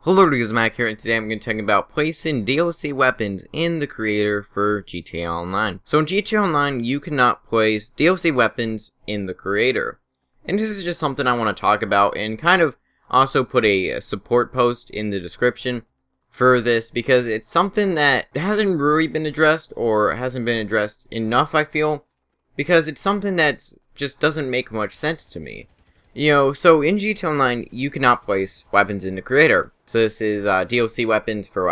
Hello, it is Mac here, and today I'm going to talk about placing DLC weapons in the creator for GTA Online. So in GTA Online, you cannot place DLC weapons in the creator. And this is just something I want to talk about and kind of also put a support post in the description for this, because it's something that hasn't really been addressed, or hasn't been addressed enough, I feel, because it's something that just doesn't make much sense to me. So in GTA Online, you cannot place weapons in the creator. So this is DLC weapons for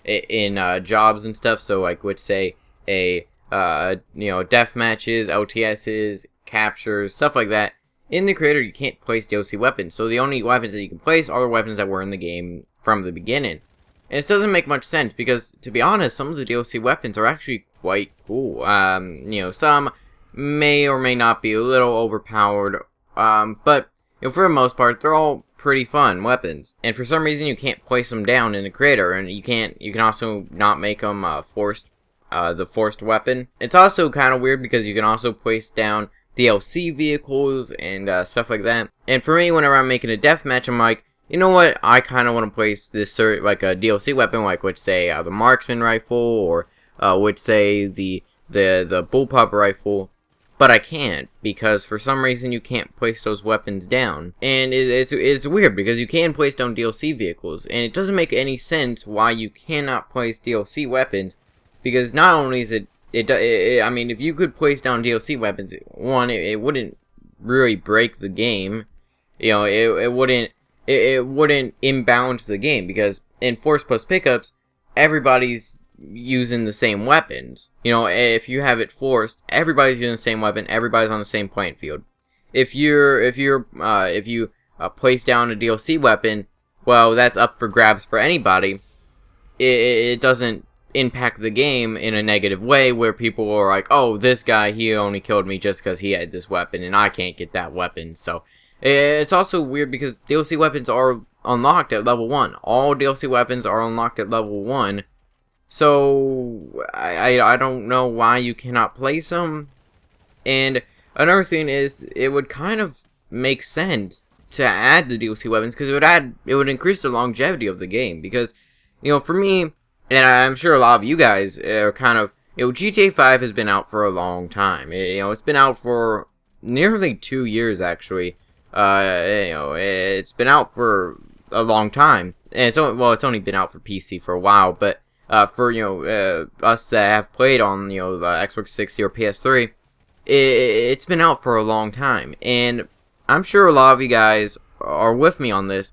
in jobs and stuff. So let's say death matches, LTSs, captures, stuff like that. In the creator, you can't place DLC weapons. So the only weapons that you can place are the weapons that were in the game from the beginning. And this doesn't make much sense because, to be honest, some of the DLC weapons are actually quite cool. Some may or may not be a little overpowered. But for the most part, they're all pretty fun weapons. And for some reason, you can't place them down in the creator, and you can also not make them the forced weapon. It's also kind of weird because you can also place down DLC vehicles and stuff like that. And for me, whenever I'm making a deathmatch, I'm like, you know what? I kind of want to place this a DLC weapon, let's say the marksman rifle, or let's say the bullpup rifle. But I can't, because for some reason you can't place those weapons down. And it's weird, because you can place down DLC vehicles, and it doesn't make any sense why you cannot place DLC weapons, because not only is I mean, if you could place down DLC weapons, one, it wouldn't really break the game. It wouldn't imbalance the game, because in Force Plus pickups, everybody's using the same weapons. If you have it forced, everybody's using the same weapon, everybody's on the same playing field. If you place down a DLC weapon, well, that's up for grabs for anybody. It doesn't impact the game in a negative way, where people are like, oh, this guy, he only killed me just because he had this weapon and I can't get that weapon. So it's also weird because DLC weapons are unlocked at level 1. All DLC weapons are unlocked at level 1. So, I don't know why you cannot place them. And another thing is, it would kind of make sense to add the DLC weapons, because it would increase the longevity of the game. Because, for me, and I'm sure a lot of you guys are kind of, GTA 5 has been out for a long time. It's been out for nearly 2 years, actually. It's been out for a long time. And it's only been out for PC for a while, but for us that have played on the Xbox 60 or PS3, it's been out for a long time, and I'm sure a lot of you guys are with me on this.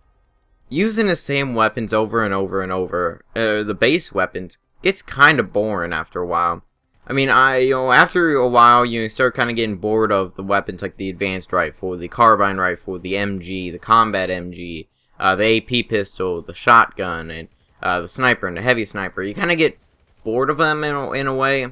Using the same weapons over and over and over, the base weapons, gets kind of boring after a while. I mean, after a while, you start kind of getting bored of the weapons like the advanced rifle, the carbine rifle, the MG, the combat MG, the AP pistol, the shotgun, and the sniper and the heavy sniper. You kind of get bored of them in a way.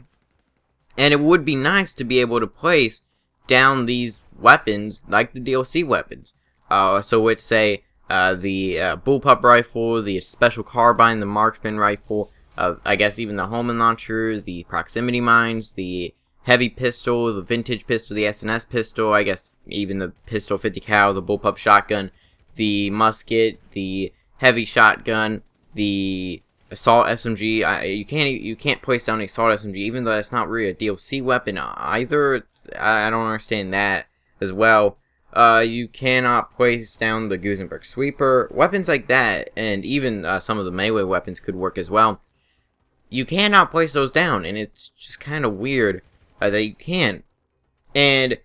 And it would be nice to be able to place down these weapons like the DLC weapons. So let's say the bullpup rifle, the special carbine, the marksman rifle, I guess even the homing launcher, the proximity mines, the heavy pistol, the vintage pistol, the SNS pistol, I guess even the pistol 50 cal, the bullpup shotgun, the musket, the heavy shotgun, the assault SMG. You can't place down a assault SMG, even though that's not really a DLC weapon either. I don't understand that as well. You cannot place down the Gusenberg sweeper. Weapons like that, and even some of the melee weapons could work as well. You cannot place those down, and it's just kind of weird that you can't. And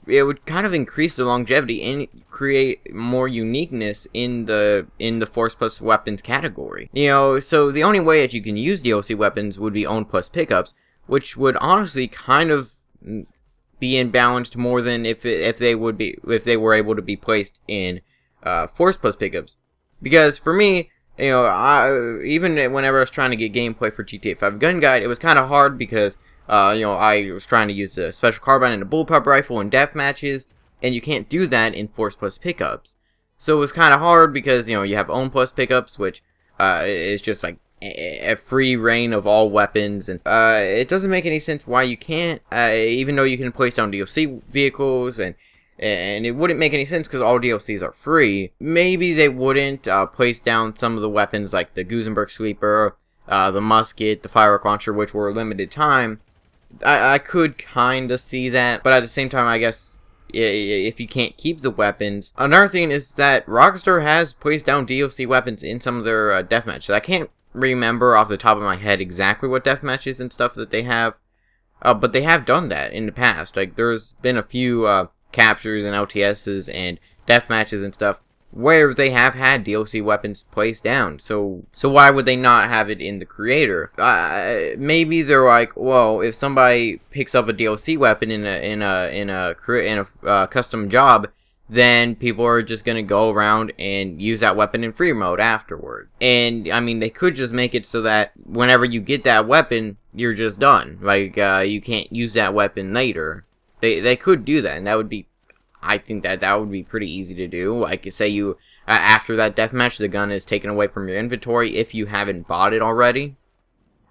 it would kind of increase the longevity and create more uniqueness in the Force Plus weapons category. So the only way that you can use DLC weapons would be Own Plus pickups, which would honestly kind of be imbalanced more than if they were able to be placed in Force Plus pickups. Because for me, even whenever I was trying to get gameplay for GTA 5 Gun Guide, it was kind of hard because I was trying to use the special carbine and the bullpup rifle in death matches, and you can't do that in Force Plus pickups. So it was kind of hard because, you have Own Plus pickups, which is just like a free reign of all weapons, and it doesn't make any sense why you can't, even though you can place down DLC vehicles, and and it wouldn't make any sense because all DLCs are free. Maybe they wouldn't place down some of the weapons like the Gusenberg Sweeper, the musket, the firework launcher, which were limited time. I could kind of see that, but at the same time, I guess if you can't keep the weapons. Another thing is that Rockstar has placed down DLC weapons in some of their deathmatches. I can't remember off the top of my head exactly what deathmatches and stuff that they have, but they have done that in the past. Like, there's been a few captures and LTSs and deathmatches and stuff where they have had DLC weapons placed down. So why would they not have it in the creator? Maybe they're like, well, if somebody picks up a DLC weapon in a custom job, then people are just gonna go around and use that weapon in free mode afterward. And I mean, they could just make it so that whenever you get that weapon, you're just done. Like, you can't use that weapon later. They could do that, and that would be, I think that would be pretty easy to do. Like, say you, after that deathmatch, the gun is taken away from your inventory if you haven't bought it already.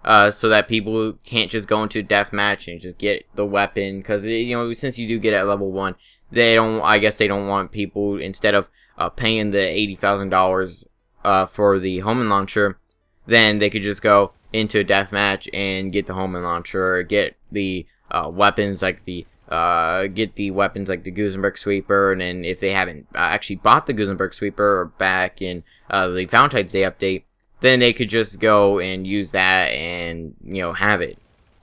So that people can't just go into a deathmatch and just get the weapon. Because, you know, since you do get at level 1, I guess they don't want people, instead of paying the $80,000 for the homing launcher, then they could just go into a deathmatch and get the homing launcher, get the weapons like the Gusenberg Sweeper, and then if they haven't actually bought the Gusenberg Sweeper back in the Valentine's Day update, then they could just go and use that and, you know, have it.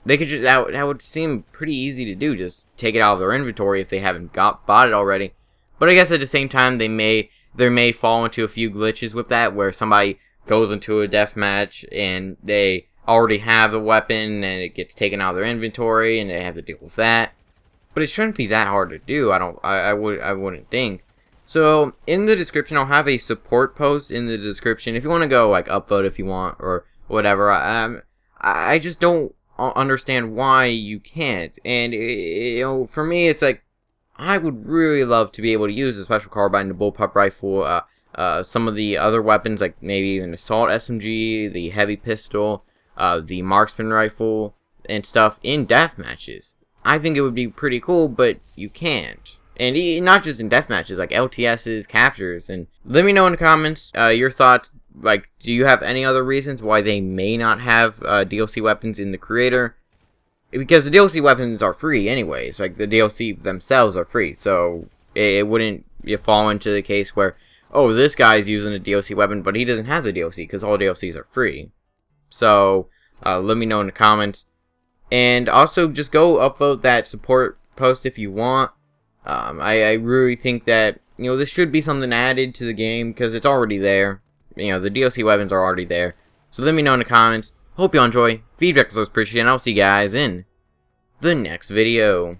They could just, that would seem pretty easy to do, just take it out of their inventory if they haven't bought it already. But I guess at the same time, there may fall into a few glitches with that, where somebody goes into a deathmatch and they already have a weapon and it gets taken out of their inventory and they have to deal with that. But it shouldn't be that hard to do. I wouldn't think. So in the description, I'll have a support post in the description if you want to go like upvote if you want or whatever. I just don't understand why you can't. And you know, for me, it's like I would really love to be able to use the special carbine, the bullpup rifle, some of the other weapons like maybe an assault SMG, the heavy pistol, the marksman rifle, and stuff in death matches. I think it would be pretty cool, but you can't. And not just in deathmatches, like LTSs, captures. And let me know in the comments your thoughts. Like, do you have any other reasons why they may not have DLC weapons in the creator? Because the DLC weapons are free anyways. Like, the DLC themselves are free. So it wouldn't fall into the case where, oh, this guy's using a DLC weapon, but he doesn't have the DLC because all DLCs are free. So let me know in the comments. And also, just go upvote that support post if you want. I really think that, you know, this should be something added to the game because it's already there. You know, the DLC weapons are already there. So let me know in the comments. Hope you enjoy. Feedback is always appreciated, and I'll see you guys in the next video.